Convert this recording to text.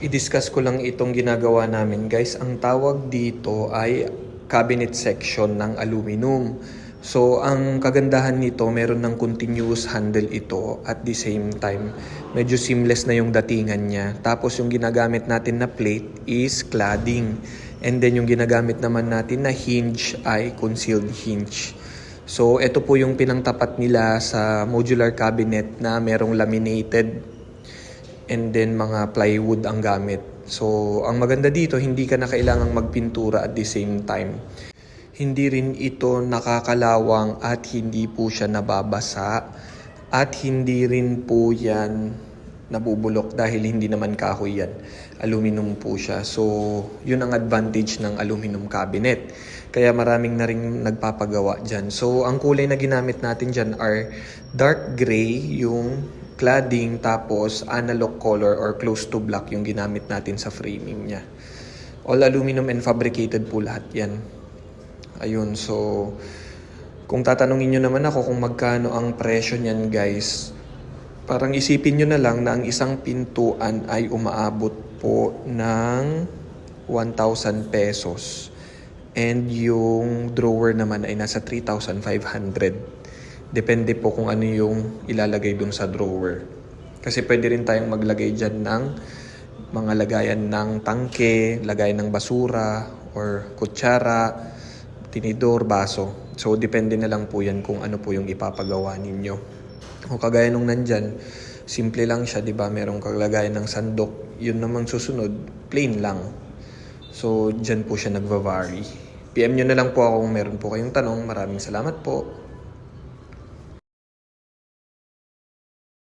I-discuss ko lang itong ginagawa namin guys. Ang tawag dito ay cabinet section ng aluminum. So ang kagandahan nito, meron ng continuous handle ito at the same time. Medyo seamless na yung datingan niya. Tapos yung ginagamit natin na plate is cladding. And then yung ginagamit naman natin na hinge ay concealed hinge. So ito po yung pinangtapat nila sa modular cabinet na merong laminated and then mga plywood ang gamit. So, ang maganda dito, hindi ka na kailangang magpintura at the same time. Hindi rin ito nakakalawang at hindi po siya nababasa at hindi rin po yan nabubulok dahil hindi naman kahoy yan. Aluminum po siya. So, yun ang advantage ng aluminum cabinet. Kaya maraming na rin nagpapagawa dyan. So, ang kulay na ginamit natin dyan are dark gray, yung cladding, tapos analog color or close to black yung ginamit natin sa framing niya. All aluminum and fabricated po lahat yan. Ayun, so kung tatanungin nyo naman ako kung magkano ang presyo niyan guys, parang isipin nyo na lang na ang isang pintuan ay umaabot po ng 1,000 pesos. And yung drawer naman ay nasa 3,500. Depende po kung ano yung ilalagay dun sa drawer. Kasi pwede rin tayong maglagay dyan ng mga lagayan ng tangke, lagayan ng basura, or kutsara, tinidor, baso. So, depende na lang po yan kung ano po yung ipapagawa ninyo. O kagaya nung nandyan, simple lang siya, di ba? Merong kalagayan ng sandok. Yun namang susunod, plain lang. So, dyan po siya nagva-vary. PM nyo na lang po ako kung meron po kayong tanong. Maraming salamat po.